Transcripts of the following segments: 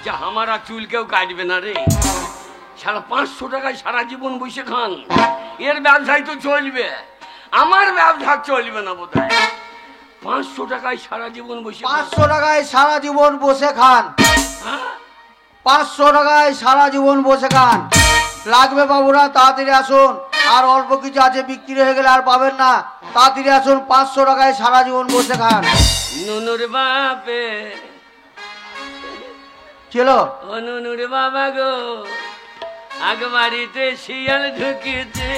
যা আমার আর চুল কেউ কাটবে না রে। সারা 500 টাকায় সারা জীবন বসে খান, এর ব্যবসায় তো চলবে, আমার ব্যবসা চলবে না বোধ হয়। 500 টাকায় সারা জীবন বসে, 500 টাকায় সারা জীবন বসে খান, 500 টাকায় সারা জীবন বসে খান। লাগবে বাবুরা, তাড়াতাড়ি আসুন। আর অল্প কিছু আছে, বিক্রি হয়ে গেলে আর পাবেন না। তাড়াতাড়ি আসুন, 500 টাকায় সারা জীবন বসে খান। নুনুর বাপে চলো ও নুনুর বাবা গো, আগ বাড়িতে শিয়াল ঢুকেছে।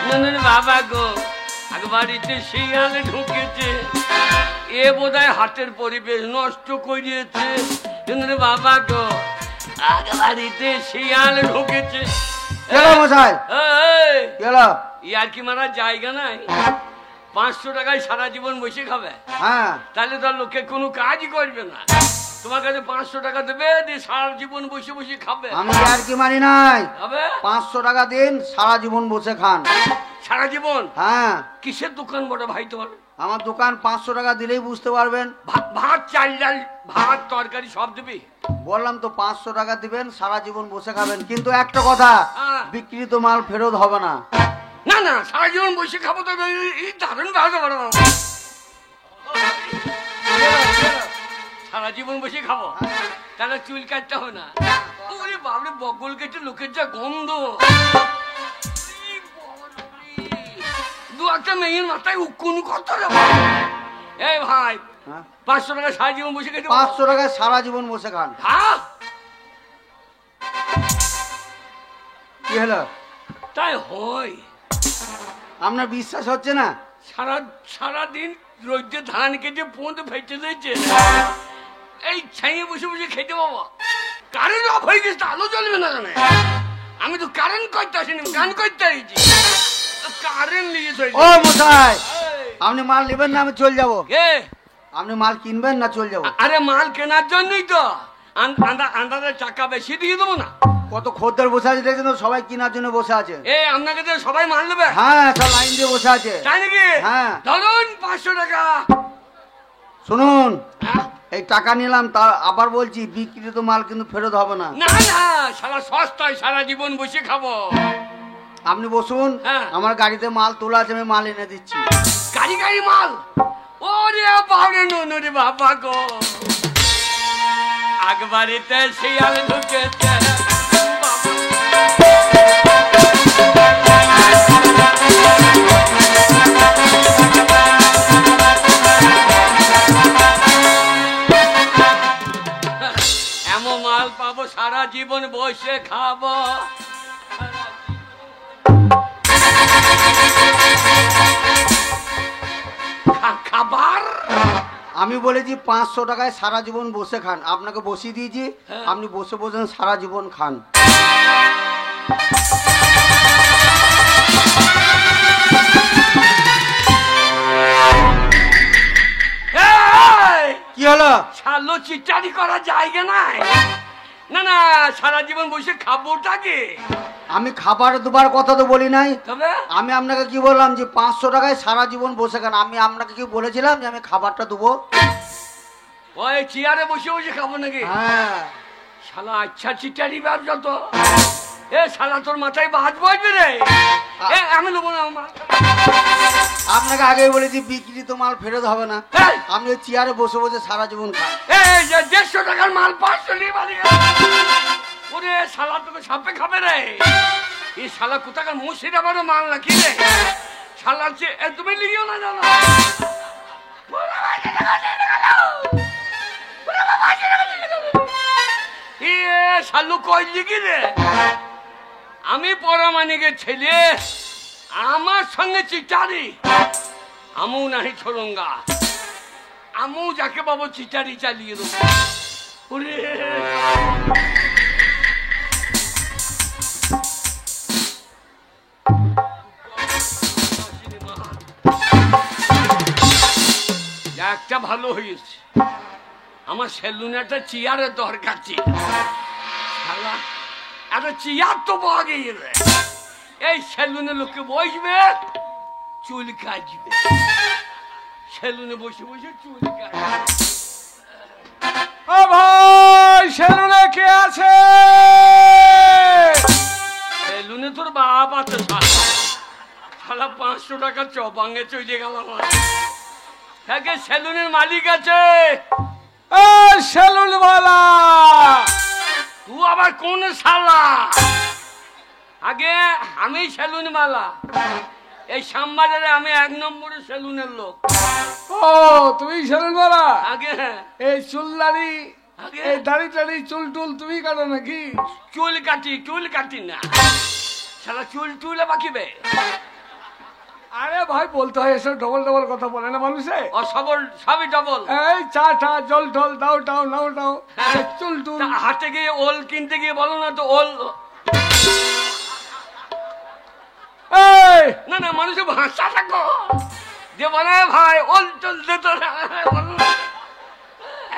নুনুর বাবা গো, আগ বাড়িতে শিয়াল ঢুকেছে, এ বোধহয় হাটের পরিবেশ নষ্ট করিয়েছে। নুনুর বাবা গো, আগ বাড়িতে শিয়াল ঢুকেছে। মশাই ইয়ার কি মারা জায়গা নাই? 500 টাকায় সারা জীবন বসে খাবে? হ্যাঁ, তাহলে তো লোকে কোনো কাজই করবে না। তোমার কাছে 500 টাকা দেবে, দিয়ে সারা জীবন বসে বসে খাবে। আমি আর কি মানি নাই। 500 টাকা দিন, সারা জীবন বসে খান। সারা জীবন? হ্যাঁ। কিসের দোকান বড় ভাই তোমার? আমার দোকান, 500 টাকা দিলেই বুঝতে পারবেন। ভাত, চাল, ডাল, ভাত, তরকারি সব দিবি? বললাম তো 500 টাকা দিবেন, সারা জীবন বসে খাবেন। কিন্তু একটা কথা, বিক্রিত মাল ফেরত হবে না। না না, সারা জীবন বসে খাবো তো, দারুণ ব্যবসা বড়। সারা জীবন বসে খাবো, তাহলে চুল কাটতে হবে না। ওরে বাবরে, বগল কেটে লোকের যা গন্ধ। দু একটা মেয়ের মাথায় উকুন কত রে এই ভাই। 500 টাকা সারা জীবন বসে খেতে? 500 টাকায় সারা জীবন বসে খান। হ্যাঁ, কি হলো? তাই হয়? আপনার বিশ্বাস হচ্ছে না? সারাদিন রোদ্রে ধান কেটে পোঁত ফেটে দিয়েছে, এই ছাইয়ে বসে বসে খেতে বাবা। কারেন্ট অফ হয়ে গেছে, আলো জ্বলবে না জানে। আমি তো কারেন্ট করতে আসিনি, গান করতে আসছি। কারেন্ট নিয়ে ও মশাই, আপনি মাল নেবেন না? আমি চল যাবো। আপনি মাল কিনবেন না? চল যাবো। আরে মাল কেনার জন্যই তো, আন্দাজের টাকা বেশি দিয়ে দেবো না। কত খদ্দের বসে আছে দেখছেন তো, সবাই কেনার জন্য বসে আছে। আপনাকে তো সবাই মাল নেবে? হ্যাঁ, সব লাইন দিয়ে বসে আছে। তাই নাকি? হ্যাঁ। ধরুন 500 টাকা। শুনুন, এই টাকা নিলাম, তা আবার বলছি বিক্রিত মাল কিন্তু ফেরত হবে না। না না, সারা সস্তায় সারা জীবন বসে খাবো। আপনি বসুন, আমার গাড়িতে মাল তোলা আছে, আমি মাল এনে দিচ্ছি। গাড়ি মাল? ওরে বাবা, নুনুর বাবা গো, আগ বাড়িতে শিয়াল ঢুকেছে। এমন মাল পাবো, সারা জীবন বসে খাবো। খাবার আমি বলেছি 500 টাকায় সারা জীবন বসে খান। আপনাকে বসিয়ে দিয়েছি, আপনি বসে বসে সারা জীবন খান। কি হলো? ছালো চিটারি করা জায়গা নাই। না না, সারা জীবন বসে খাবোটাকে। আমি খাবার দুবার কথা তো বলি নাই। তবে আমি আপনাকে কি বললাম যে 500 টাকায় সারা জীবন বসে খান। আমি আপনাকে কি বলেছিলাম যে আমি খাবারটা দেবো? ওই চেয়ারে বসে বসে খাবো নাকি? হ্যাঁ। শালা আচ্ছা চিটারি ব্যবসা তো। শালা তোর মাথায় বাজ বসবে রে। আমি নেবো না। আপনাকে আগেই বলেছি বিক্রি তো মাল ফেরত হবে না। আপনি চেয়ারে বসে বসে সারা জীবন খান। 150 টাকার মাল 500 নিয়ে বাড়ি। ওরে শালা তোকে সাপে খাবে রে। এই শালা কোথাকার মুর্শিদাবাদের মাল নাকি রে? শালা তুমি লিখিও না জানো। শালু কই লিখি রে? আমি পরামানিকের ছেলে, আমার সঙ্গে চিটারি। আমু নাহি ছোড়ঙ্গা, আমু যাকে পাবো চিটারি চালিয়ে দেবো। একটা ভালো হয়েছে, আমার সেলুনে একটা চেয়ারের দরকার ছিল। একটা চেয়ার তো পাওয়া গিয়েছে। এই সেলুনে লোকে বসবে, চুল কাটবে। সেলুনে বসে বসে চুল কাটবে। ও ভাই, 500 টাকা চপাঙ্গে চলে গেলাম। হ্যাঁ, সেলুনের মালিক আছে? সেলুন वाला তুই আবার কোন শালা? আগে আমি সেলুন মালা, এই শ্যামবাজারে আমি 1 নম্বরের সেলুনের লোক। ও তুমি সেলুন वाला? আগে এই চুল দাড়ি, আগে এই দাড়ি টাড়ি চুল টুল তুমি কাটো নাকি? চুল কাটি না শালা, চুল টুলে বাকিবে। আরে ভাই বলতে হয় এসব ডবল ডবল কথা বলে না মানুষে। ও সবই ডবল। এই চা টা জল টল দাও টাও নাও টাও চুল টুল। হাটে গিয়ে ওল কিনতে গিয়ে বলো না তো ওল। এই না মানুষের ভাষা থাকো যে বলে ভাই ওল টল দে তো।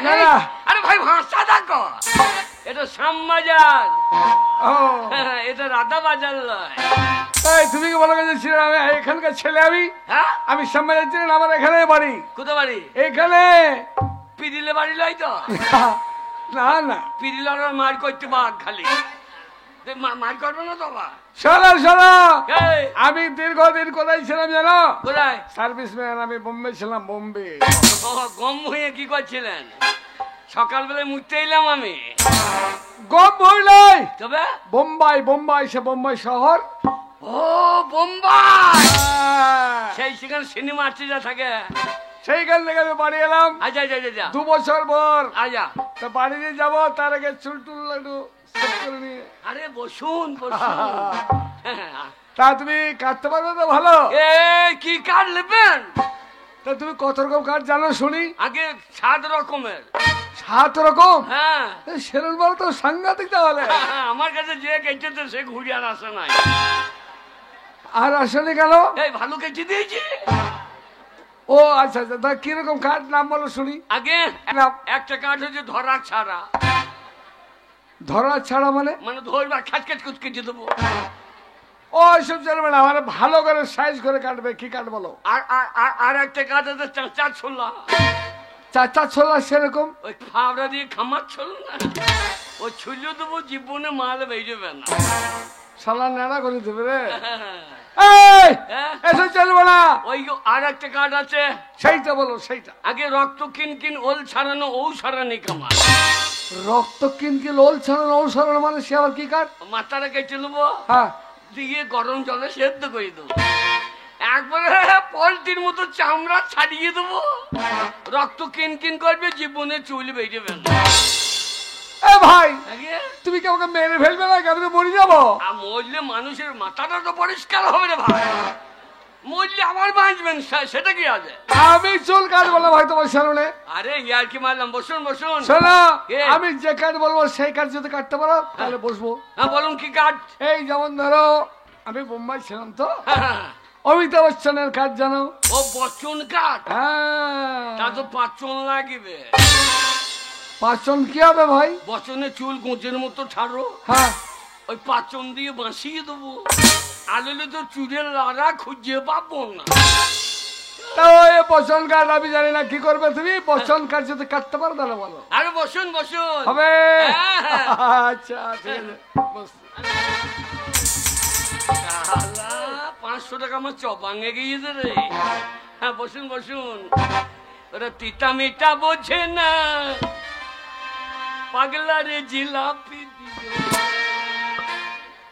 না। আরে ভাই ভাষা থাকো, এটা শ্যামবাজার, ও এটা রাধা বাজার নয়। এই তুমি কি বলে গেছিলে আমি এখানকার ছেলে? হ্যাঁ, আমি সামনে যাচ্ছি না, আমার এখানে বাড়ি। কোথায় বাড়ি? এখানে। পিরিলে বাড়ি লয় তো? না না, পিরিল মার করতে বাঘ খালি মার করবে না তো আবার। শোনো শোনো, এই, আমি দীর্ঘদিন কোথায় ছিলাম জানো? কোথায়? সার্ভিসম্যান, আমি বোম্বে ছিলাম, বোম্বে। ও, গম হয়ে কি করছিলেন? সকালবেলায় মুছতে এলাম আমি। গম বই নয়, তবে বোম্বাই, বোম্বাই সে বোম্বাই শহর। ও বোম্বাই, হ্যাঁ, সেখানে সিনেমা আর্টিস্টরা থাকে। সেইখান থেকে আমি বাড়ি এলাম আচ্ছা আচ্ছা আচ্ছা 2 বছর পর। আচ্ছা। তো বাড়িতে যাবো, তার আগে চুল টুল একটু সেট করে নিয়ে। আরে বসুন বসুন। তা তুমি কাটতে পারবে তো ভালো? এ কি কাঠ নেবেন? তা তুমি কত রকম কাঠ জানো শুনি? আগে 7 রকমের। 7 রকম? হ্যাঁ, সেরুন বলো তো সাংঘাতিক তাহলে। আমার কাছে যে কেটেছে সে ঘুরে আর আসে নাই। আর আসলে কেন? এই ভালো কেটে দিয়েছি। ও আচ্ছা আচ্ছা, তা কিরকম কাঠ নাম বলো শুনি। আগে না। একটা কাঠ হচ্ছে ধরা ছাড়া, ধরা ছাড়া মানে? মানে ধরবা খাট খাট কুচ কেটে দেবো। ও সব জানবে না, মানে ভালো করে সাইজ করে কাটবে। কি কাঠ বলো? আর একটা কাঠ আছে চাঁচা ছোলা। চাচা ছোলা সেরকম? ওই ফাবড়া দিয়ে খামার ছোল না, ওই ছুলে দেবো, জীবনে মাল বেজবে না। শালা নেড়া করে দেবে রে। এই হ্যাঁ? এসব চলবে না। ওই আর একটা কাঠ আছে, সেইটা বলো, সেইটা। আগে রক্ত কিন ওল ছাড়ানো ও ছাড়ানি কামার। রক্ত কিনকি লোল ছাড়ানো, ঔ ছাড়ানো মানে সে আবার কি কাঠ? মাথাটা কেটে নেবো, হ্যাঁ, দিয়ে গরম জলে সেদ্ধ করে দেবো, একবারে পল্টির মতো চামড়া ছাড়িয়ে দেবো, রক্ত কিন করবে, জীবনে চুল বেরোবে না। এ ভাই আগে তুমি কি আমাকে মেরে ফেলবে না? আমি তো মরে যাবো। আর মরলে মানুষের মাথাটা তো পরিষ্কার হবে রে ভাই, মরলে আবার বাঁচবেন, সেটা কি আছে? আমি চুল কাটবো না ভাই তোমার সামনে। আরে ইয়ার কি মারলাম, বসুন বসুন। শোনো, কে? আমি যে কাঠ বলবো সেই কাঠ যদি কাটতে পারো তাহলে বসবো। হ্যাঁ বলুন কি কাঠ? এই যেমন ধরো আমি বোম্বাই ছিলাম তো, অমিতাভ বচ্চনের কাঠ জানো? ও বচন কাঠ, হ্যাঁ। তা তো 5 চুন লাগবে। 5 জন কি হবে ভাই? বচনে চুল গোঁচের মতো ছাড়ো, হ্যাঁ, ওই 5 চুন দিয়ে বাঁচিয়ে দেবো, আললে তো চুলের লাড়া খুঁজে পাবো না। তা ওই বচন কাঠ আমি জানি না, কি করবে তুমি? বচন কাঠ যদি কাটতে পারো তাহলে বলো। আরে বসুন বসুন। হবে? হ্যাঁ। আচ্ছা ঠিক আছে, বস। শালা, 500 টাকা আমার চপাঙ্গে গিয়েছে রে। হ্যাঁ বসুন বসুন। ওরা তিতা মিঠা বোঝে না, পাগলা রে জিলাপি দিও।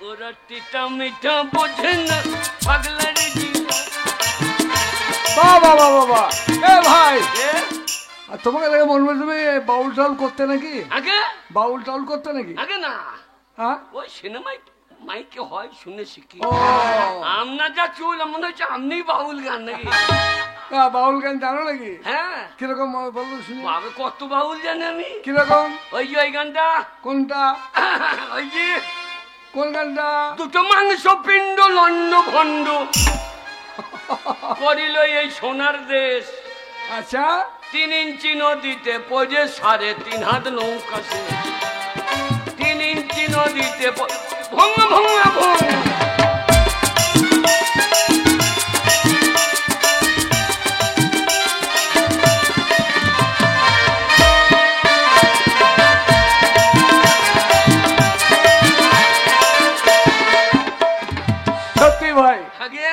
ওরা তিতা মিঠা বোঝে না, পাগলা রে জিলাপি। বাবা বাবা বাবা, এ ভাই এ, আর তোমাকে দেখে মনে হয় তুমি বাউল টাউল করতে নাকি? আগে বাউল টাউল করতে নাকি? আগে না, হ্যাঁ, ওই সিনেমায় মাইকে হয় শুনে শিখি। ও আপনার যা চুল মনে হচ্ছে আপনি বাউল গান নাকি? বাউল গান জানো নাকি? হ্যাঁ কিরকম বলবো শুনি। বাবে কত বাউল জানি আমি। কিরকম? ওই যে ওই গানটা, কোনটা? ওই যে কোন গানটা? দুটো মাংস পিণ্ড লন্ড ভণ্ড করিল এই সোনার দেশ, আচ্ছা, 3 ইঞ্চি নদীতে পড়ে 3.5 হাত নৌকা সে, 3 ইঞ্চি নদীতে ভঙ্গ ভঙ্গ ভঙ্গ। সত্যি ভাই আগে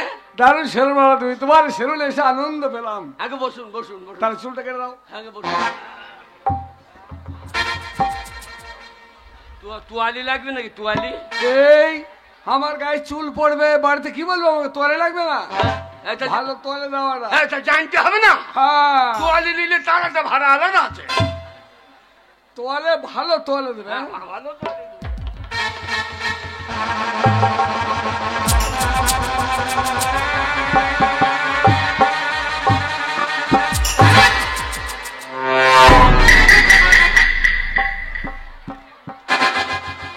দারুণ সেলুন বাবা, তুমি তোমার সেলুনে এসে আনন্দ পেলাম। আগে বসুন বসুন বসুন, তাহলে চুলটা কেটে দাও। আগে বসুন। তোয়ালি লাগবে নাকি? তোয়ালি এই আমার গায়ে চুল পড়বে, বাড়িতে কি বলবো আমাকে? তোয়ালে লাগবে না? ভালো তোয়ালে দাও না। জানতে হবে না, হ্যাঁ তোয়ালি নিলে তার একটা ভাড়া আলাদা আছে। তোয়ালে ভালো তোয়ালে দেবে। ভালো তোয়ালি দেবে।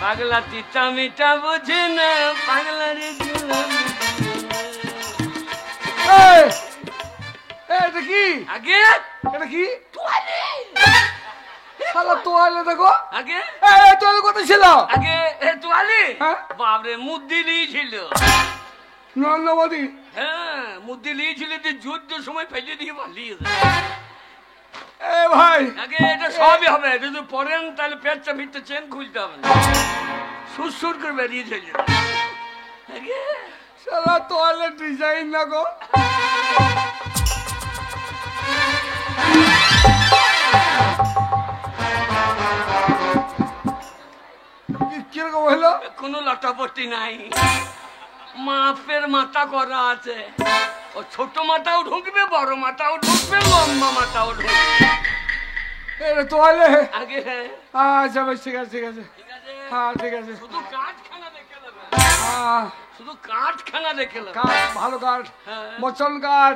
পাগলা তিতা মিটা বুঝে না, পাগলা রে এটা কি? আগে এটা কি? তোয়ালি, শালা তোয়ালে দেখো। আগে এই তোয়ালে কোথায় ছিল? আগে তোয়ালি হ্যাঁ? বাবরে মুদ্দি লিয়েছিল। নরেন্দ্র মোদী। হ্যাঁ মুদ্দি লিয়েছিল, যে যুদ্ধ সময় ফেলে দিয়ে পালিয়ে এ ভাই আগে এটা সবই হবে, যদি পড়েন তাহলে পেটটা ভিতরে চেন খুলতে হবে না, সুর করে বেরিয়ে চলে আগে। শালা তোয়ালে ডিজাইন দেখো। কিরকম হলো? কোনো লটাপটি নাই, মাপের মাথা করা আছে। ও ছোট মাথাও ঢুকবে, বড় মাথাও ঢুকবে, লম্বা মাথাও ঢুকবে। এটা তোয়ালে। আগে আচ্ছা বেশ, ঠিক আছে ঠিক আছে। ঠিক আছে, হ্যাঁ ঠিক আছে। শুধু কাঠখানা দেখে নেবে, হ্যাঁ শুধু কাঠখানা দেখে নেবে। কাঠ, ভালো কাঠ, হ্যাঁ। বচন কাঠ।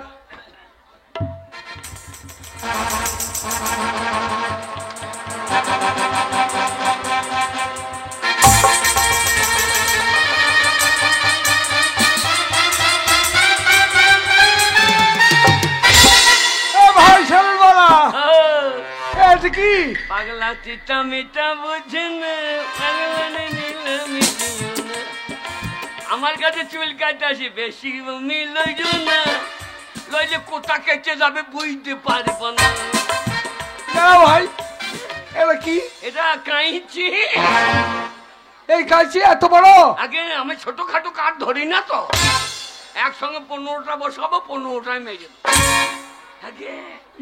ভাই সেলুন বালা, এটা কি? পাগলা চিটা মিটা বুঝে না, পাগলা নীল মিটিও না। আমার কাছে চুল কাটতে আসি, বেশি মিলইও না, লইলে কোথা কেটে যাবে বুঝতে পারব না। ভাই এটা কি? এটা কাইছি। এই কাঁচি এত বড়? আগে আমি ছোটখাটো কাঠ ধরি না তো, একসঙ্গে 15টা বসাবো, 15টাই মেজে দেবো। আগে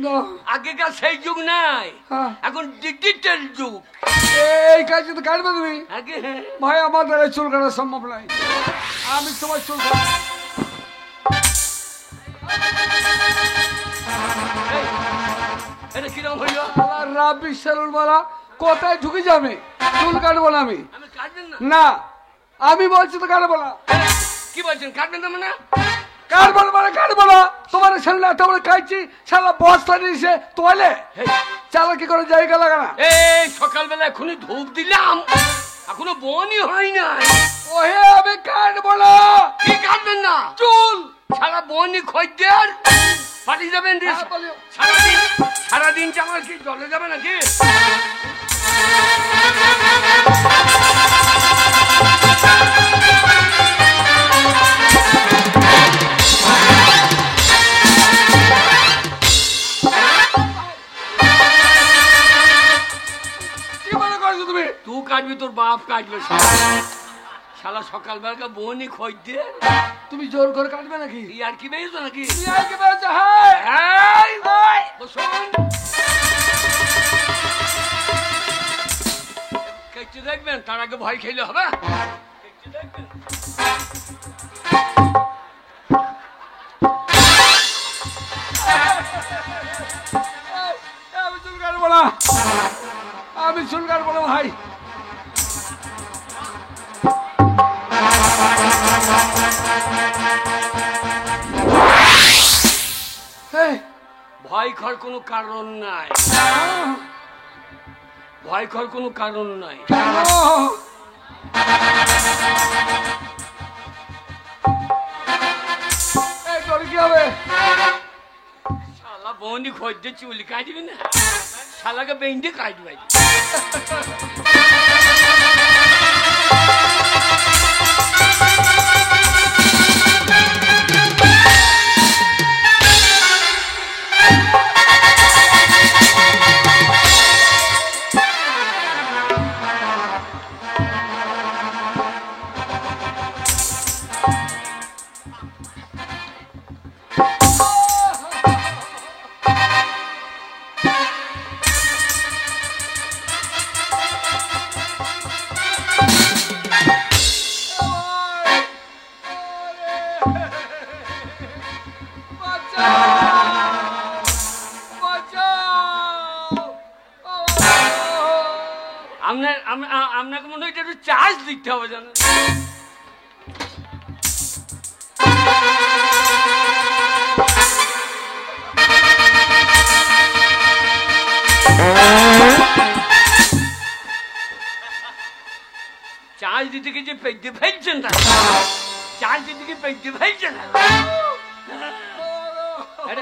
না, আগেকার সেই যুগ নাই, হ্যাঁ। এখন ডিজিটাল যুগ। এই কাঁচি তো কাটবে তুমি? আগে ভাই আমার দ্বারা চুল কাটা সম্ভব নয়, আমি তোমার চুল কাটবো। এই, এটা কিরকম হইল? রাবি সেলুন বালা কোথায় ঢুকে যাবে? চুল কাটবো না আমি। আমি কাটবেন না? না আমি বলছি তো কাটবো না। কি বলছেন কাটবেন না মানে? কাটবো না মানে কাটবো না। তোমার সেলুন এত বড় কাটছি, শালা বস্তা নিয়েছে তোয়ালে, চালা কি করে জায়গা লাগা না? এই সকালবেলা এখনই ধূপ দিলাম, এখনো বনই হয় না। ওহে আমি কাটবো না। কি কাটবেন না? চুল সারা বনই খদ্দের পাঠিয়ে যাবেন রে। হ্যাঁ, বলিও। সারাদিন আমার কি জলে যাবে নাকি? কি মনে করছো তুমি? তুই কাটবি, তোর বাপ কাটবে। শালা সকালবেলা বনই খদ্দের, তুমি জোর করে কাটবে নাকি? আর কি বেরিয়েছো নাকি? তুমি আর কি বলছো? হ্যাঁ এই, বসুন। কেটে দেখবেন, তার আগে ভয় খেলে হবে। কেটে দেখবেন। আমি চুল কাটবো না, আমি চুল কাটবো না ভাই। ভয় খাওয়ার কোনো কারণ নাই, ভয় খাওয়ার কোনো কারণ নাই। কি হবে? শালা বন্দি খোঁজতে চুল কাটবি না, শালাকে বেঁধে কাটবে। আপনাকে মনে হয় একটু চার্জ দিতে হবে জানেন। চার্জ দিতে গিয়ে পেটে ফেলছেন না, চার্জ দিতে গিয়ে পেটে ফেলছেন না,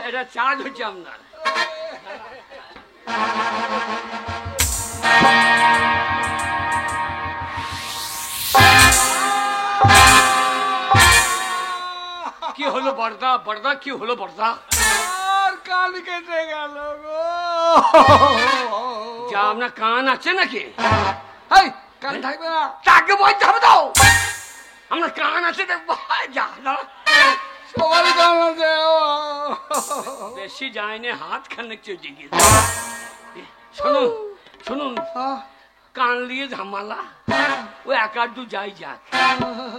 এটা চার্জ হচ্ছে আপনার। কি হলো বর্দা, বর্দা কি হলো বর্দা? আর কান কেটে গেল গো। যা আপনার কান আছে নাকি? এই কান থাকবে না, তাকে বলতে হবে তো আপনার কান আছে দেখবো। যা সবার কান আছে। বেশি যায়নি, হাত খানে চলে গিয়েছে। শুনুন শুনুন, কান নিয়ে ঝামেলা, ও এক আর দু যাই যাক,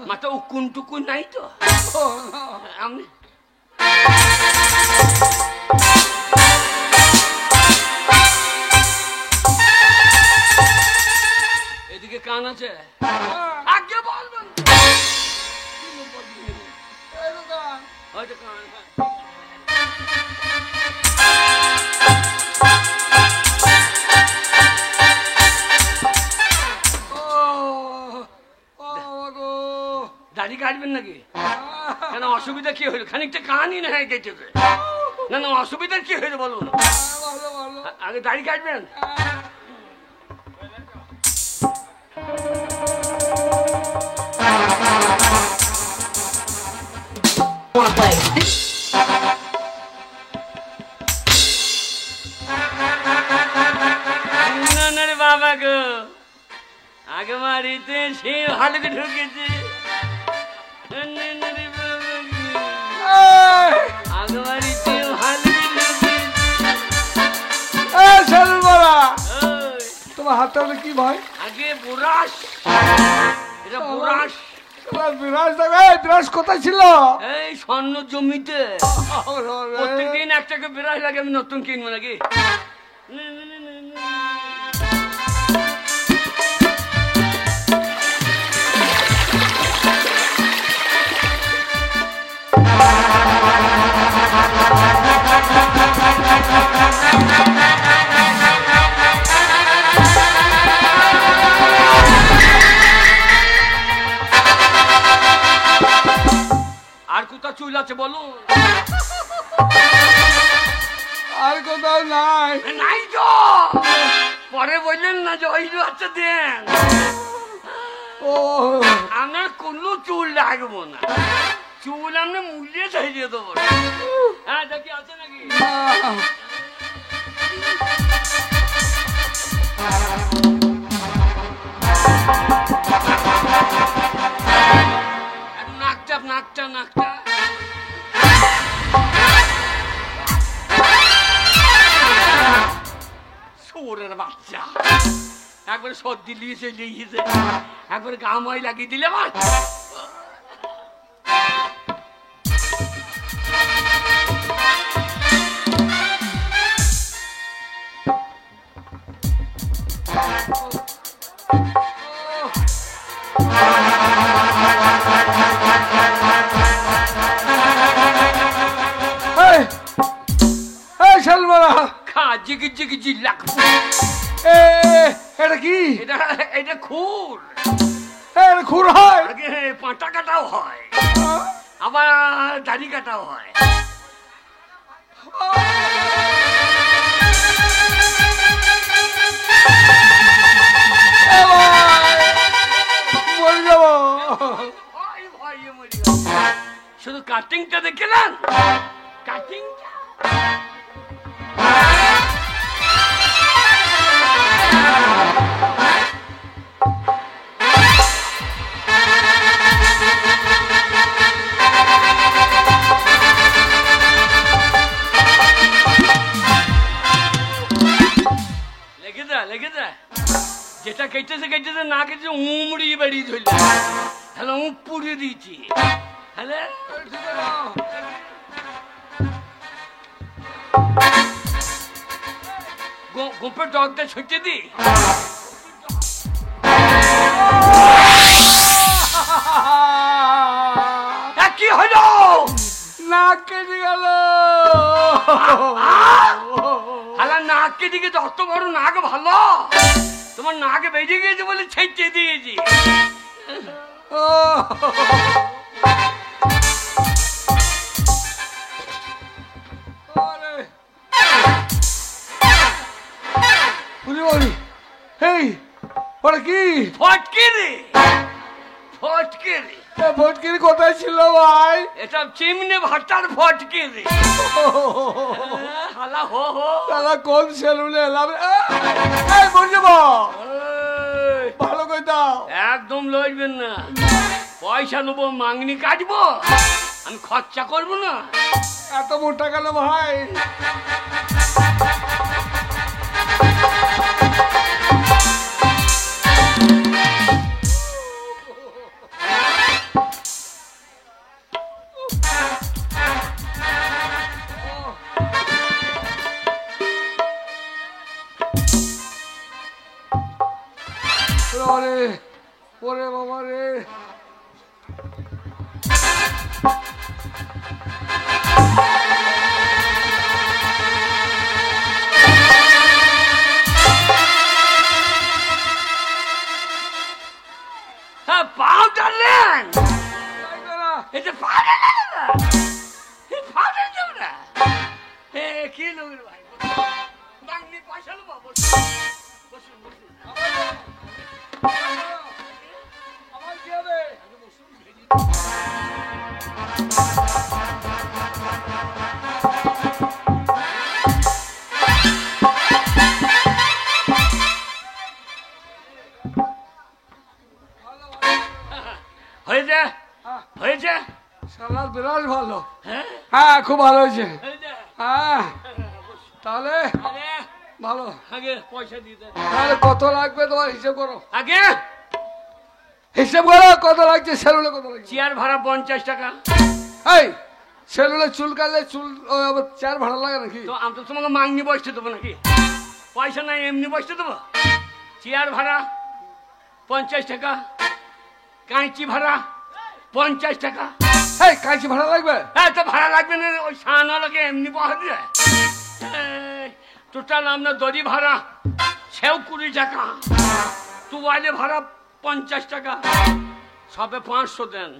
মাথা উকুন টুকুন নাই তো। আমি এদিকে কান আছে, আগে বলবেন হয়তো কান। দাড়ি কাটবেন নাকি? কেন অসুবিধা কি হইল? খানিকটা কানই না হয়ে গেছে। না না, অসুবিধা কি হইল বলুন? আগে দাড়ি কাটবেন। না রে বাবা গো, আগে মারিতে সে ভালোকে ঢুকেছে। আগে মারিতে ভালোকে ঢুকেছে। তোমার হাতটা কি ভাই? আগে বুরাস, এটা বুরাস। বিরাজ দেবে, বিরাজ কোথায় ছিল? এই স্বর্ণ জমিতে প্রত্যেকদিন একটাকে বিরাজ লাগে, আমি নতুন কিনবো নাকি? আর কোথাও চুল আছে বলুন? আর কোথাও নাই। নাই তো পরে বললেন না যে ওই আচ্ছা দেন। ও আমার কোনো চুল লাগবো না, চুল আপনি মূল্যে চাইয়ে দেবো। হ্যাঁ দেখি আছে নাকি? নাকটা নাকটা নাকটা শোরের বাচ্চা, একবারে সর্দি লিয়েছে লিয়েছে, একবারে গা মই লাগিয়ে দিলে আমার। জিগি জিগি জিল্লাক। এটা কি? এটা খুর। খুর হয়? আগে পাঁটা কাটাও হয়, আবার দাড়ি কাটাও হয়। শুধু কাটিংটা দেখলেন, কাটিংটা লেগে যায়। যেটা কেটেছে কেটেছে, না কেটেছে উমড়ি বেরিয়ে ধরল। তাহলে উপ পুড়িয়ে দিয়েছি। হ্যালো গোপের ডগটা ছুটে দি। নাককে দিকে তো অত বড় নাক ভালো, তোমার নাকে বেজে গিয়েছে বলে ছেঁচে দিয়েছি। ও এই ওটা কি ফটকে রে, ফটকে রে, ভটকির কোথায় ছিল ভাই? এটা চিমনে ভাটার ফটকে রে। হালা হো হো, তারা কোন সেলুনে এলাম? এই বুঝব এই, ভালো করে দাও। একদম লইবেন না, পয়সা নেবো, মাংনি কাটবো, আমি খরচা করবো না। এত মোটা কেন ভাই? ওরে ওরে বাবা রে, হ্যাঁ পাও টানলেন, এটা পা টানলেন না, কি লোক ভাই, মাংনি পয়সা নেবো, বসুন বসুন বসুন। আমার কি হবে? হয়েছে হয়েছে, সালাদ বিরাট ভালো। হ্যাঁ হ্যাঁ খুব ভালো হয়েছে। হয়েছে। হ্যাঁ তাহলে আরে ভালো। আগে পয়সা দিতে, তাহলে কত লাগবে তোমার হিসেব করো, আগে হিসেব করো কত লাগছে। সেলুনে কত লাগছে? চেয়ার ভাড়া 50 টাকা। এই সেলুনে চুল কাটলে চুল আবার চেয়ার ভাড়া লাগে নাকি? তো আমি তো তোমাকে মাংনি বসতে দেবো নাকি? পয়সা নাই এমনি বসতে দেবো? চেয়ার ভাড়া 50 টাকা, কাঁচি ভাড়া 50 টাকা। এই কাঁচি ভাড়া লাগবে? হ্যাঁ তো ভাড়া লাগবে না, ওই সানওয়ালাকে এমনি বসা দিয়ে। টোটাল আপনার দড়ি ভাড়া সেও 20 টাকা, টুয়ালে ভাড়া 50 টাকা, সবে 500 দেন।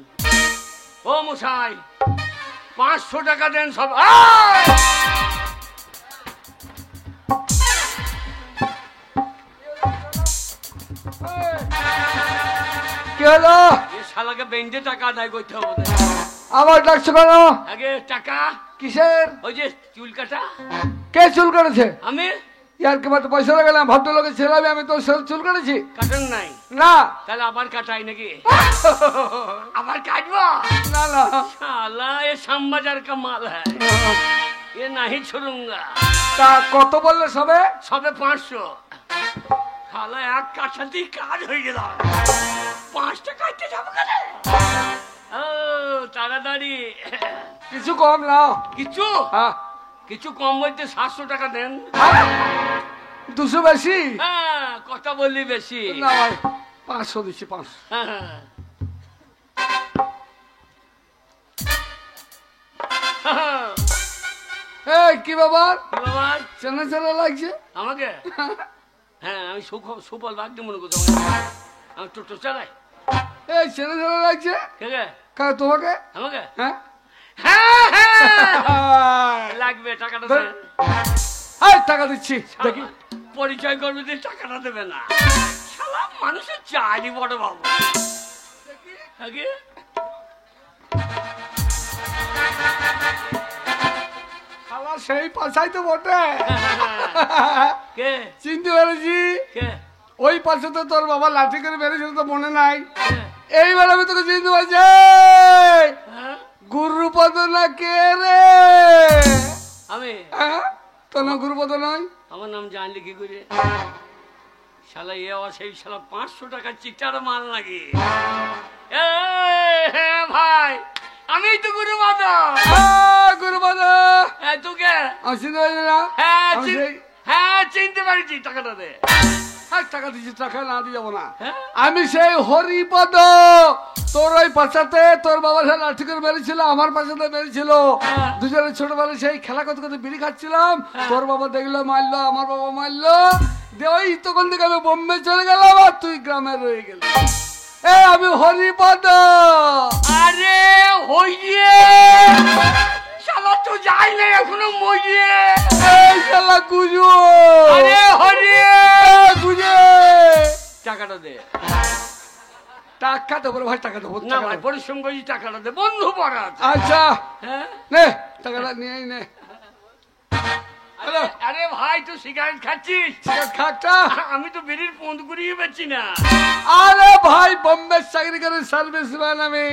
ও মশাই 500 টাকা দেন সব। কি হলো? এ শালাকে বেঞ্জে টাকা আদায় করতে হবে। আমার ডাকছো কেন? আগে টাকা কিসের? ওই যে চুল কাটা, কে চুল কাটেছে? আমি ইয়ার কি মাত্র পয়সা লাগালাম? ভদ্রলোকের ছেলে আমি তো চুল কাটেছি কাটেন নাই, না। তাহলে আবার কাটাই নাকি? আবার কাটবো? না না শালা এ শ্যামবাজার কা মাল হ্যায়, এ নাহি ছুড়ুঙ্গা। তা কত বললে সবে? সবে 500। শালা এক কাঠাতেই কাজ হয়ে গেল, 5 টাকা কাটতে যাবো কেন? ও তাড়াতাড়ি কিছু কম নাও। কিছু হ্যাঁ কিছু কম বলতে 700 টাকা দেন। 200 বেশি? হ্যাঁ কথা বললি বেশি। না ভাই 500 দিচ্ছি, 500। হ্যাঁ। এই কি ব্যাপার? বাবা চেনা চেনা লাগছে আমাকে? হ্যাঁ আমি সুফল ভাগ্য মনে করছি, আমি টোটো চালাই। এই চেনা চেনা লাগছে। কে গে? তোমাকে? আমাকে? হ্যাঁ হ্যাঁ হ্যাঁ লাগবে, টাকাটা দেন। এই টাকা দিচ্ছি, দেখি পরিচয় করবে যে টাকাটা দেবে না, শালা মানুষের চাইনি বড় বাবু। আগে শালা সেই পাশাই তো বটে। কে চিনতে পেরেছি, কে? ওই পাশে তো তোর বাবা লাঠি করে মেরেছিল তো মনে নাই? কে? এইবার আমি তোকে চিনতে পারছি। হ্যাঁ? গুরুপদ না কে রে? আমি? হ্যাঁ তোর নাম গুরুপদ নয়? আমার নাম জানলি কি করে? শালা এ আবার সেই শালা 500 টাকা চিটার মাল নাকি? হ্যাঁ ভাই আমি তো গুরুপদ। গুরুপদ তোকে আমি চিনতে পারছি না। হ্যাঁ আমি সেই হ্যাঁ চিনতে পারছি, টাকাটা দে। টাকা দিচ্ছি, টাকা না দিয়ে যাবো না। হ্যাঁ? আমি সেই হরিপদ তোর ওই পাশাতে তোর বাবা সে লাঠি করে মেরেছিল, আমার পাশাতে মেরেছিল, দুজনে ছোটবেলায় সেই খেলা করতে করতে বিড়ি খাচ্ছিলাম, তোর বাবা দেখলো মারলো, আমার বাবা মারলো, দিয়ে ওই তখন থেকে আমি বোম্বে চলে গেলাম আর তুই গ্রামে রয়ে গেলি। এ আমি হরিপদ। আরে হইয়ে শালা তো যাই না এখনো মরিয়ে। এই শালা গুজু। আরে হরিয়ে গুজে টাকাটা দে। টাকা দেবো ভাই, টাকা দেবো না ভাই পরিশ্রম করি, টাকাটা দে, বন্ধু পড়া আছে। আচ্ছা হ্যাঁ নে টাকাটা নিয়ে নে। আরে আরে ভাই তুই সিগারেট খাচ্ছিস? খাটা আমি তো বিড়ির পন্দ করিয়ে পাচ্ছি না। আরে ভাই বোম্বে চাকরি করে সার্ভিস ম্যান আমি।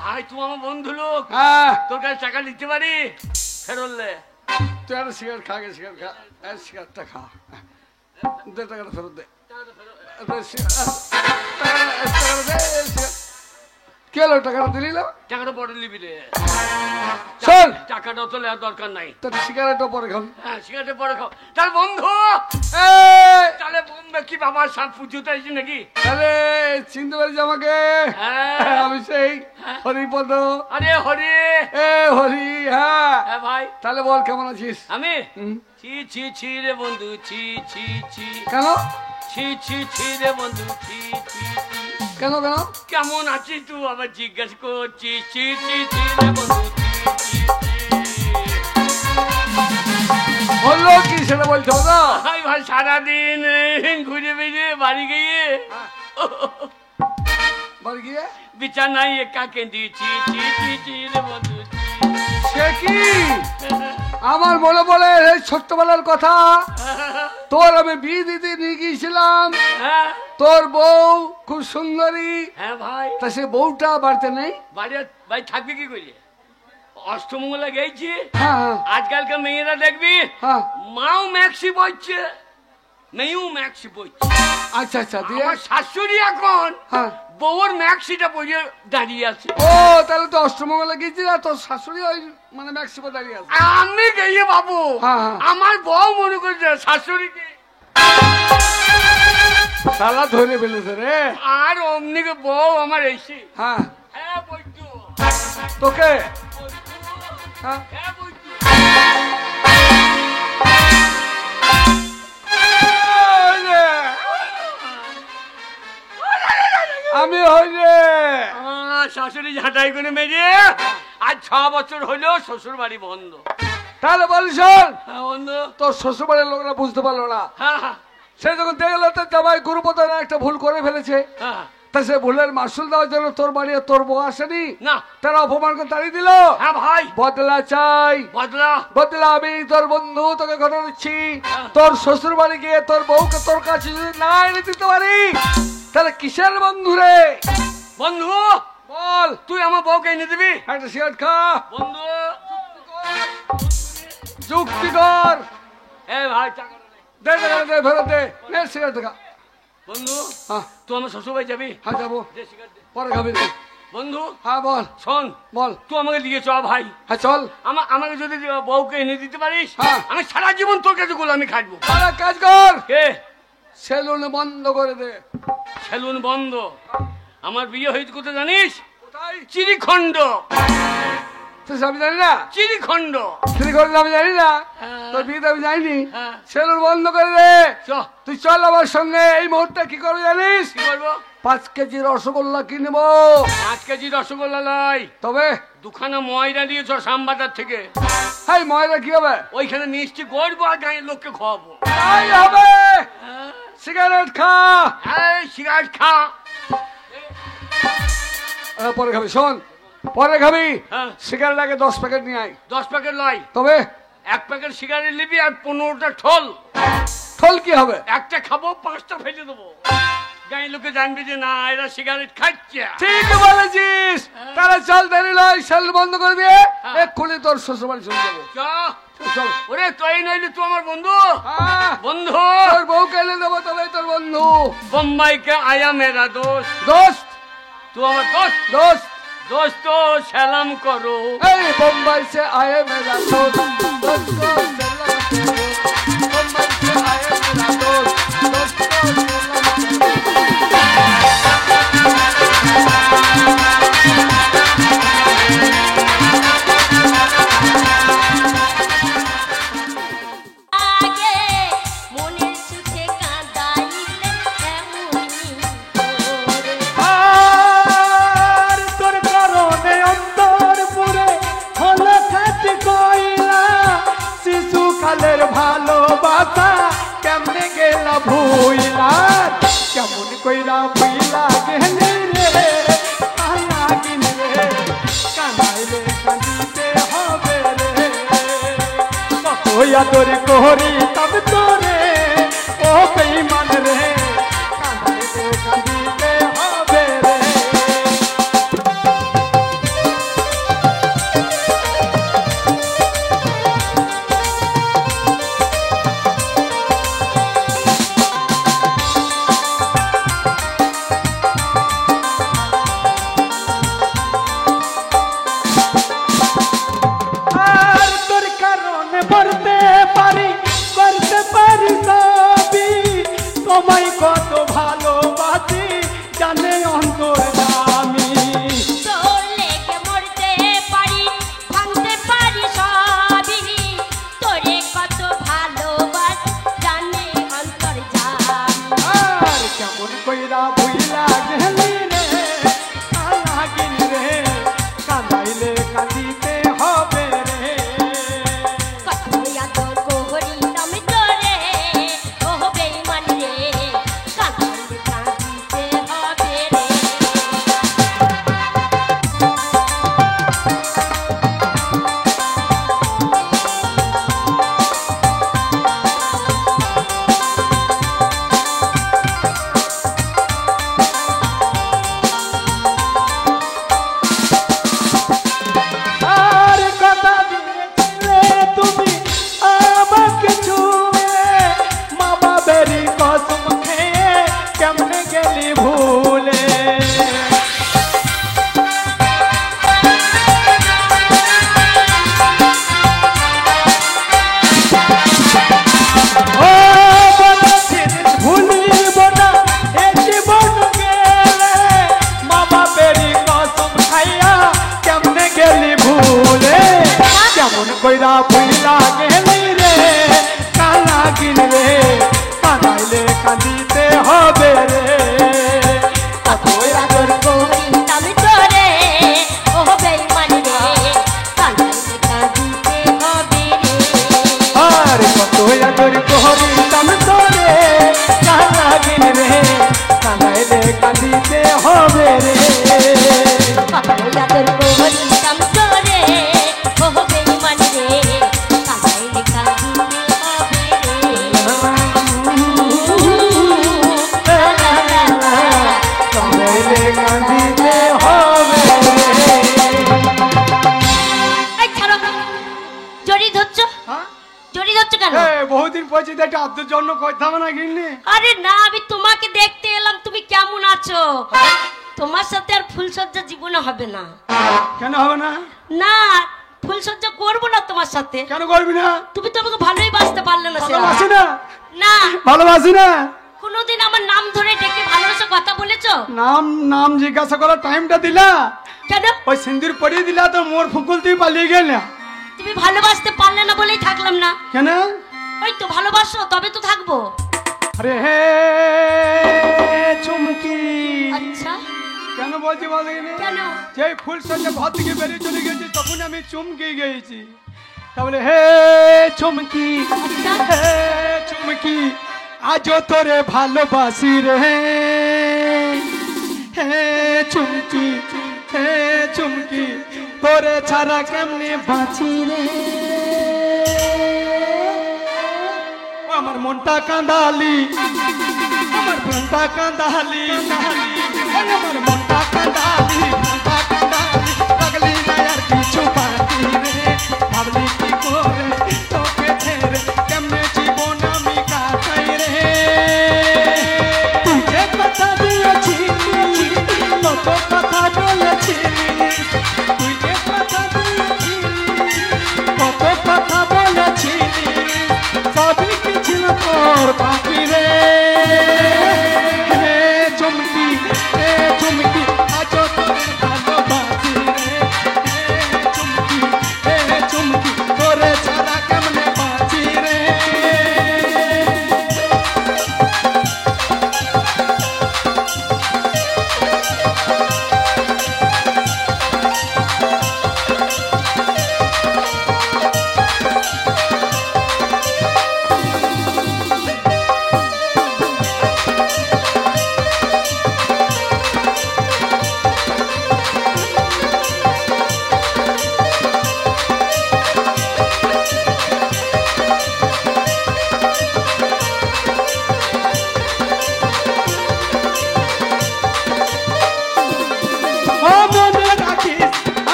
ভাই তুমি আমার বন্ধু লোক, হ্যাঁ তোর কাছে টাকা নিতে পারি? ফেরোলে তুই আর সিগারেট খা, সিগারেট খা, সিগারেটটা খা, দে টাকাটা ফেরত দে। কি হলো টাকাটা দিলি না? টাকাটা পরে নিবি রে। শোন টাকাটা তো নেওয়ার দরকার নাই। তোর সিগারেটও পরে খান। হ্যাঁ সিগারেটে পরে খাও। তার বন্ধু এই, তাহলে বোম্বে কি বাবা সাপ পুজোতে আসছি নাকি? তাহলে চিনতে পারিস আমাকে? হ্যাঁ। আমি সেই হরিপদ। আরে হরি। এ হরি। হ্যাঁ হ্যাঁ ভাই তাহলে বল কেমন আছিস? আমি হুম। ছি ছি ছি রে বন্ধু, ছি ছি ছি, কেন ছি ছি ছি রে বন্ধু, ছি ছি ছি। কেন কেন? কেমন আছিস তুই আবার জিজ্ঞেস করছিস? ছি ছি ছি রে বন্ধু, ছি ছি ছি। বললো কি সেটা বলছো না? ভাই ভাই সারাদিন ঘুরে বেরিয়ে বাড়ি গিয়ে বাড়ি গিয়ে বিছানায় একা কেঁদেছি, ছি ছি ছি রে বন্ধু। সে কি আমার মনে পড়ে এই ছোট্টবেলার কথা। তোর আমি বিয়ে দিতে নিয়ে গিয়েছিলাম, হ্যাঁ তোর বউ খুব সুন্দরী, হ্যাঁ ভাই তা সে বউটা বাড়িতে নেই। বাড়ি ভাই থাকবে কি করে? অষ্টমঙ্গলা গেছি। হ্যাঁ হ্যাঁ আজকালকার মেয়েরা দেখবি হ্যাঁ মাও ম্যাক্সি বইছে, মেয়েও ম্যাক্সি বইছে। আচ্ছা আচ্ছা দিয়ে আমার শাশুড়ি এখন হ্যাঁ। বউর ম্যাক্সিটা পরিয়ে দাঁড়িয়ে আছে। ও তাহলে তো অষ্টমঙ্গলে গেছি না, তোর শাশুড়ি ওই মানে ম্যাক্সিমো দাঁড়িয়ে আছে। আমি গিয়ে বাবু হ্যাঁ, হ্যাঁ। আমার বউ মনে করছে শাশুড়িকে, শালা ধরে ফেলেছে রে। আর অমনিকে বউ আমার এসে হ্যাঁ হ্যাঁ বৈদ্য, তোকে বৈদ্য, হ্যাঁ হ্যাঁ বৈদ্য। আমি হই রে। আমার শাশুড়ি ঝাঁটাই করে মেরে আজ 6 বছর হলো শ্বশুর বাড়ি বন্ধ। তাহলে বলি শোন, হ্যাঁ বন্ধ। তোর শ্বশুর বাড়ির লোকরা বুঝতে পারলো না, হ্যাঁ হ্যাঁ সে যখন দেখলো তোর জামাই গুরুপদনা একটা ভুল করে ফেলেছে, হ্যাঁ তা সে ভুলের মাসুল দেওয়ার জন্য তোর বাড়ি আর তোর বউ আসেনি, না তারা অপমান করে তাড়িয়ে দিল। হ্যাঁ ভাই বদলা চাই, বদলা। বদলা। আমি তোর বন্ধু তোকে কথা দিচ্ছি, হ্যাঁ। তোর শ্বশুর বাড়ি গিয়ে তোর বউকে তোর কাছে যদি না এনে দিতে পারি, তাহলে কিসের বন্ধু রে? বন্ধু বল। তুই আমার বউকে এনে দিবি? একটা সিগারেট খা। বন্ধু যুক্তি কর। এ ভাই টাকাটা দে। দে টাকা দে, ফেরত দে। নে সিগারেট খা। বন্ধু হ্যাঁ তুই আমার শ্বশুর বাড়ি যাবি? হ্যাঁ যাবো, দে সিগারেট দে। পরে খাবি রে। বন্ধু হ্যাঁ বল শোন, বল। তুই আমাকে দিয়ে চ ভাই। হ্যাঁ চল। আমাকে যদি বউকে এনে দিতে পারিস, হ্যাঁ। আমি সারা জীবন তোর কাছে গোলামি খাটবো। আর এক কাজ কর, কে? সেলুন বন্ধ করে দে। সেলুন বন্ধ? আমার বিয়ে হয়েছে কোথায় জানিস? কোথায়? চিরিখণ্ড। তুই আমি জানি না, চিরিখণ্ড। তুই করলে আমি জানি না, হ্যাঁ। তোর বিয়েতে আমি যাইনি। হ্যাঁ। সেলুন বন্ধ করে দে। চ তুই চল আমার সঙ্গে। এই মুহূর্তে কি করবি জানিস? কি করবো? 5 কেজি রসগোল্লা কিনবো। 5 কেজি রসগোল্লা লাই, তবে দুখানা ময়দা দিয়েছ শ্যামবাজার থেকে। হাই ময়দা কি হবে? ওইখানে মিষ্টি করবো আর গাঁয়ের লোককে খাওয়াবো। তাই হবে। সিগারেট খা। এই সিগারেট খা। পরে খাবি, শোন পরে খাবি। হ্যাঁ। সিগারেট আগে 10 প্যাকেট নিয়ে আয়। 10 প্যাকেট লাই। তবে 1 প্যাকেট সিগারেট নিবি আর 15টা ঠোল। ঠোল কি হবে? একটা খাবো 5টা ফেলে দেবো, গাঁয়ের লোকে জানবে যে না এরা সিগারেট খাচ্ছে। ঠিক বলেছিস। তাহলে চল দেরি নয়, সেল বন্ধ করে দিয়ে এক্ষুনি তোর শ্বশুর বাড়ি চলে যাবো। চ চল। ওরে তুই নইলে তুই আমার বন্ধু। হ্যাঁ, বন্ধু তোর বউকে এনে দেবো, তবে তোর বন্ধু। বোম্বাই কে আয়া মেরা দোস্ত। দোস্ত, তুই আমার দোস্ত। দোস্ত। दोस्त सलाम करो। এই বোম্বাই সে আয়ে মেরা দোস্ত, দোস্ত সালাম কरो। বোম্বাই সে আয়ে মেরা দোস্ত, দোস্ত সালাম কरो। কইরা বুইলা গেলি রে কানাগিন রে কানাইলে কান্দিতে হবে রে কত আদর করি তব তোরে ও বেঈমান রে কানাইলে কান্দিতে হবে রে তোমায় কত ভালোবাসি জানে অন্তর আমি তোর লেগে মরতে পারি ভাঙতে পারি সবই তোরে কত ভালোবাসি জানে অন্তর জানি আর কেমন কইরা ভুইলা গেলি রে কানাগিন রে কাঁদাইলে কাঁদিতে হবে রে কত আদর করি আমি তোরে ও বেঈমান রে কাঁদিতে কাঁদিতে হবে রে আর কথা দিয়েছিলে তুমি আমাকে ছুঁয়ে মা বাবেরই কসম খেয়ে কেমনে গেলি ভুলে ও বলেছিস ভুলিব না এ জীবন গেলে মা বাবেরই কসম খাইয়া কেমনে গেলি ভুলে কেমন কইরা ভুইলা গেলি রে কানাগিন রে কানাইলে কাঁদিতে হবে রে কত আদর করি আমি তোরে ও বেঈমান রে কাঁদিতে কাঁদিতে হবে রে আর কত আদর করি তম তোরে কানাগিন রে কানাইলে কাঁদিতে হবে রে আদর করি আমি তোরে ও বেঈমান রে কাঁদিতে কাঁদিতে হবে রে কানাইলে কাঁদিতে হবে রে এই ছাড়ো জড়ি ধরছো জড়ি ধরছো কেন বহুদিন পরে একটা আব্দুর জন্য করতাম না কিনে আরে না আমি তোমাকে দেখতে এলাম তুমি কেমন আছো তোমার সাথে আর ফুলসজ্জা জীবনে হবে না কেন হবে না না ফুলসজ্জা করবো না তোমার সাথে কেন করবি না তুমি তো আমাকে ভালোই বাসতে পারলে না সেরা। ভালোবাসি না না ভালোবাসি না কোনোদিন আমার নাম ধরে ডেকে ভালোবাসা কথা বলেছো নাম নাম জিজ্ঞাসা করার টাইমটা দিলা কেন ওই সিন্দুর পরিয়ে দিলা তো মোর ফুকুল তুই পালিয়ে গেল তুমি ভালোবাসতে পারলে না বলেই থাকলাম না কেন ওই তো ভালোবাসো তবে তো থাকবো আরে হে চুমকি আচ্ছা কেন বলছি বল দেখিনি? কেন যে ফুল সজ্জা ঘর থেকে বেরিয়ে চলে গেছি তখন আমি চুমকি গেছি তাহলে হে চুমকি আচ্ছা হে চুমকি আজও তোরে ভালোবাসি রে হে চুমকি হে চুমকি তোরে ছাড়া কেমনে বাঁচি রে ও আমার মনটা কাঁদালি আমার মনটা কাঁদালি আমার মনটা কাঁদালি মনটা কাঁদালি লাগলি না আর কিছু বাকি রে ভাবলি কি করে তোকে ছেড়ে কেমনে জীবন আমি কাটাই রে তুই যে কথা দিয়েছিলি কত কথা বলেছিলি তুই যে কথা দিয়েছিলি কত কথা বলেছিলি সবই কি ছিল তোর বাকি রে হে চমকি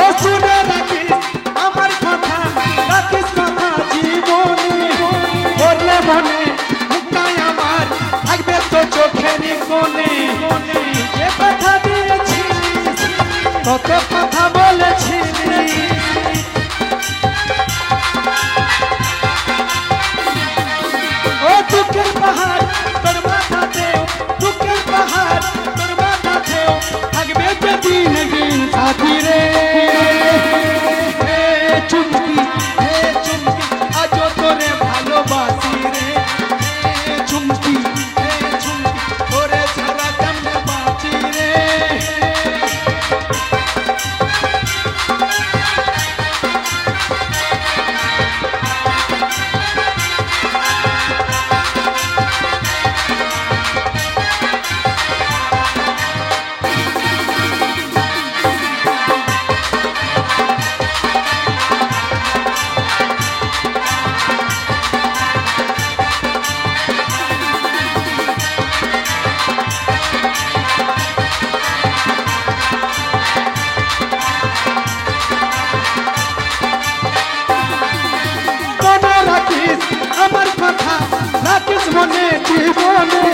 ও শুনে রাখিস আমার কথা, রাখিস কথা জীবনে, করলে মনে মুক্তায় আমার থাকবে তো চোখেরই কোণে। যে কথা দিয়েছিস কত কথা বলেছিলি, ও দুঃখের পাহাড় তোর মাথাতে, দুঃখের পাহাড় তোর মাথাতে থাকবে যেদিন দিন সাথী রে। হে চুমকি, হে চুমকি, আজও তোরে ভালোবাসি রে। হে চুমকি, হে চুমকি, তোরে ছাড়া কেমনে বাঁচি রে। মনে রাখিস আমার কথা, রাখিস মনে জীবনে,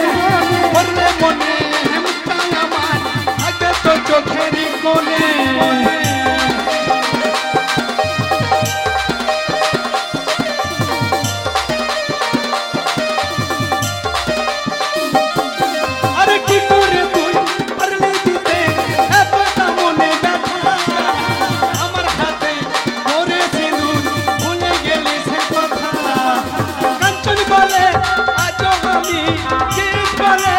করলে মনে মুক্তায় আমার থাকবে তো চোখেরই কোণে। আরে কি করে তুই পারলি দিতে এতটা মনে ব্যথা, আমার হাতে করে সিঁদুর ভুলে গেলি সে কথা। কাঞ্চন বলে আজও আমি, গীত বলে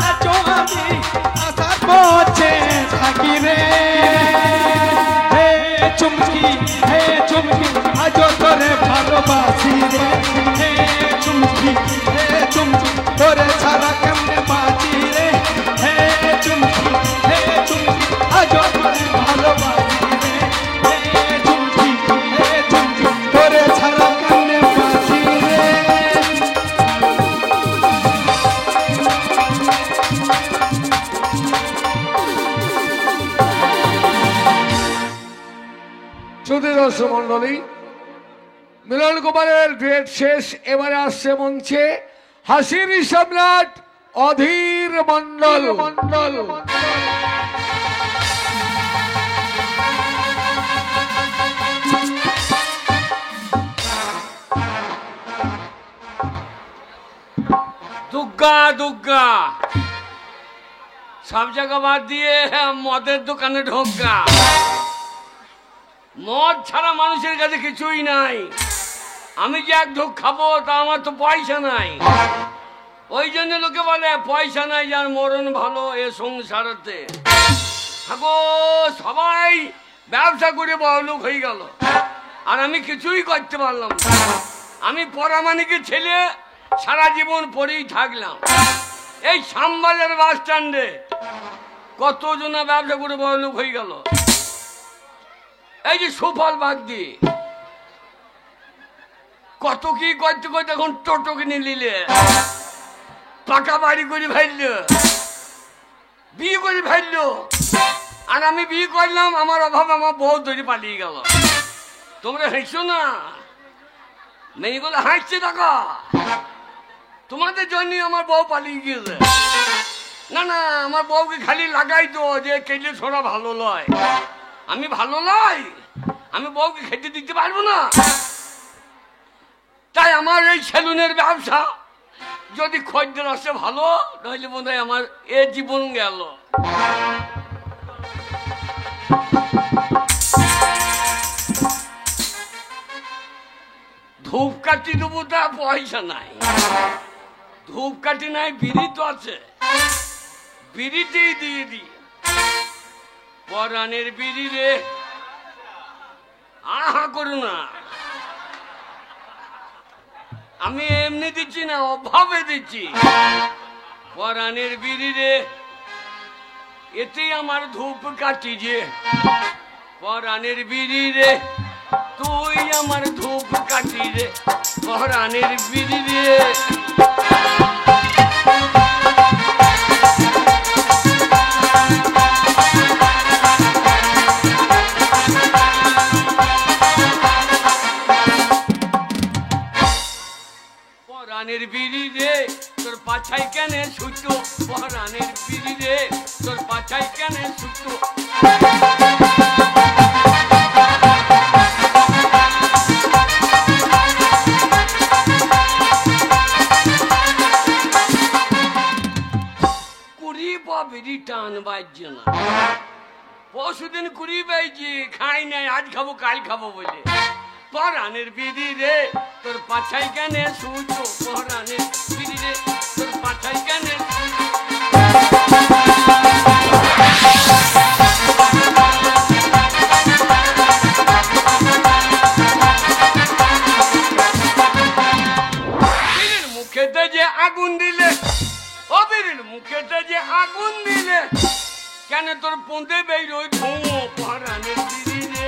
আজও আমি আশার পথে থাকি রে। হে চুমকি, হে চুমকি, আজও তোরে ভালোবাসি রে। হে চুমকি, হে চুমকি, তোরে ছাড়া কেমনে বাঁচি রে। হে চুমকি, হে চুমকি, আজও তোরে ভালোবাসি রে। হে চুমকি, হে চুমকি, তোরে ছাড়া কেমনে বাঁচি রে। সুধী দর্শক মন্ডলী, মিলন কুমারের ডুয়েট শেষ। এবারে আসছে মঞ্চে হাসির সম্রাট অধীর মন্ডল। দুগ্গা দুগ্গা সব জায়গা বাদ দিয়ে মদের দোকানে ঢোকা। মদ ছাড়া মানুষের কাছে কিছুই নাই। আমি যে এক ঢোক খাবো তা আমার তো পয়সা নাই। ওই জন্য লোকে বলে পয়সা নাই যার মরণ ভালো এ সংসারেতে। থাকো সবাই ব্যবসা করে বড়লোক হয়ে গেল, আর আমি কিছুই করতে পারলাম না। আমি পরামানিকের ছেলে, সারা জীবন পরেই থাকলাম। এই শ্যামবাজার বাস স্ট্যান্ডে কতজনা ব্যবসা করে বড়লোক হয়ে গেল। এই যে সুফল বাগদি কত কি করতে করতে এখন টোটো কিনে নিলে, পাকা বাড়ি করে ফেললো, বিয়ে করে ফেললো। আর আমি বিয়ে করলাম, আমার অভাব আমার বউ ধরে পালিয়ে গেল। তোমরা হেসো না, মেয়েগুলো হাসছে টাকা। তোমাদের জন্যই আমার বউ পালিয়ে গিয়েছে। না না, আমার বউকে খালি লাগাই তো যে কেটে ছোড়া ভালো লয়। আমি ভালো লয়, আমি বউকে খেতে দিতে পারবো না। তাই আমার এই সেলুনের ব্যবসা যদি খদ্দের আসে ভালো, তাহলে বোধ হয় আমার এ জীবন গেল। ধূপকাঠি দেবো, তা পয়সা নাই। ধূপকাঠি নাই, বিড়ি তো আছে, বিড়িতেই দিয়ে দিই। পরাণের বিড়ি রে, আহা করু না। আমি এমনি দিচ্ছি না, অভাবে দিচ্ছি। পরাণের বিড়ি রে, এতেই আমার ধূপ কাটি যে। পরাণের বিড়ি রে, তুই আমার ধূপ কাটি রে পরাণের বিড়ি রে। পরাণের বিড়ি রে তোর পাছাই কেনে ছুটো, পরাণের বিড়ি রে তোর পাছাই কেনে ছুটো। কুড়ি বিড়ি টান বাজছে না, পরশুদিন কুড়ি বাইছি খাই নাই, আজ খাবো কাল খাবো বলে। পরাণের বিড়ি রে তোর পাছাই কেনে ছুটো, পরাণের বিড়ি রে তোর পাছাই কেনে ছুটো। বিড়ির মুখেতে যে আগুন দিলে, ও বিড়ির মুখেতে যে আগুন দিলে, কেন তোর পোঁদে বেরোয় ধুঁয়ো, পরাণের বিড়ি রে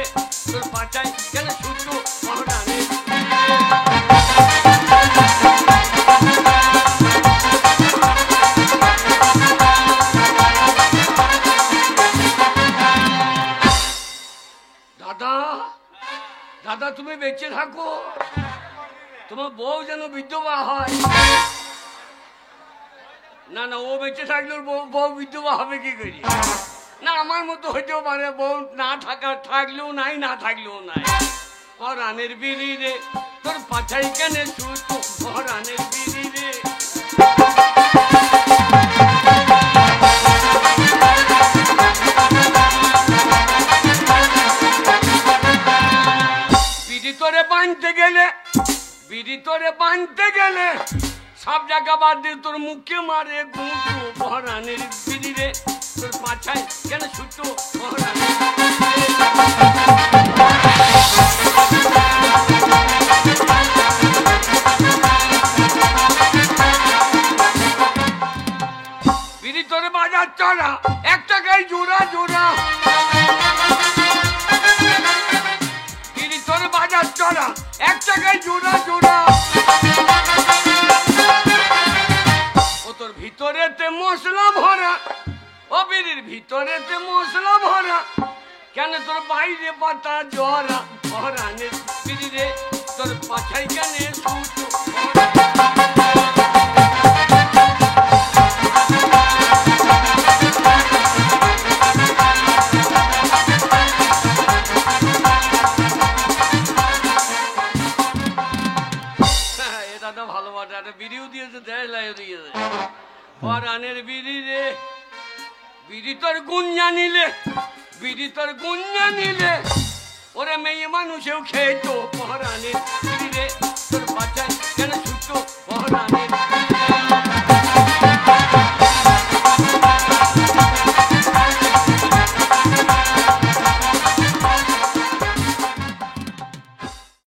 তোর পাছাই কেন ছুটো, পরাণের দাদা। দাদা তুমি বেঁচে থাকো, তোমার বউ যেন বিধবা হয়। না না, ও বেঁচে থাকলে ওর বউ বিধবা হবে কি করি? না আমার মতো হইতেও পারে, বউ না থাকলেও নাই, না থাকলেও নাই। পরাণের বিড়ি রে তোর পাছাই কেনে ছুটো, পরাণের বিড়ি রে। বিড়ি তোরে বাঁধতে গেলে, বিড়ি তোরে বাঁধতে গেলে সব জায়গা বাদ দিয়ে তোর মুখে মারে গুঁটো, পরাণের বিড়ি রে তোর পাছাই কেন ছুটো, পরাণের বিড়ি তোরে বাজার চড়া, এক টাকায় জোড়া জোড়া। বিড়ি তোরে বাজার চড়া, এক টাকায় জোড়া জোড়া। ও তোর ভিতরেতে মশলা ভরা, ও বিড়ির ভিতরেতে মশলা ভরা, কেন তোর বাইরে পাতা জরা, পরাণের বিড়ি রে তোর পাছাই কেনে ছুটো। দাদা ভালো বাটা, একটা বিড়িও দিয়েছে, দেয় লাইও দিয়েছে। পরাণের বিড়ি রে বিড়ি তোর গুণ জানিলে, বিড়ি তোর গুণ জানিলে, ওরে মেয়ে মানুষেও খেতো, পরাণের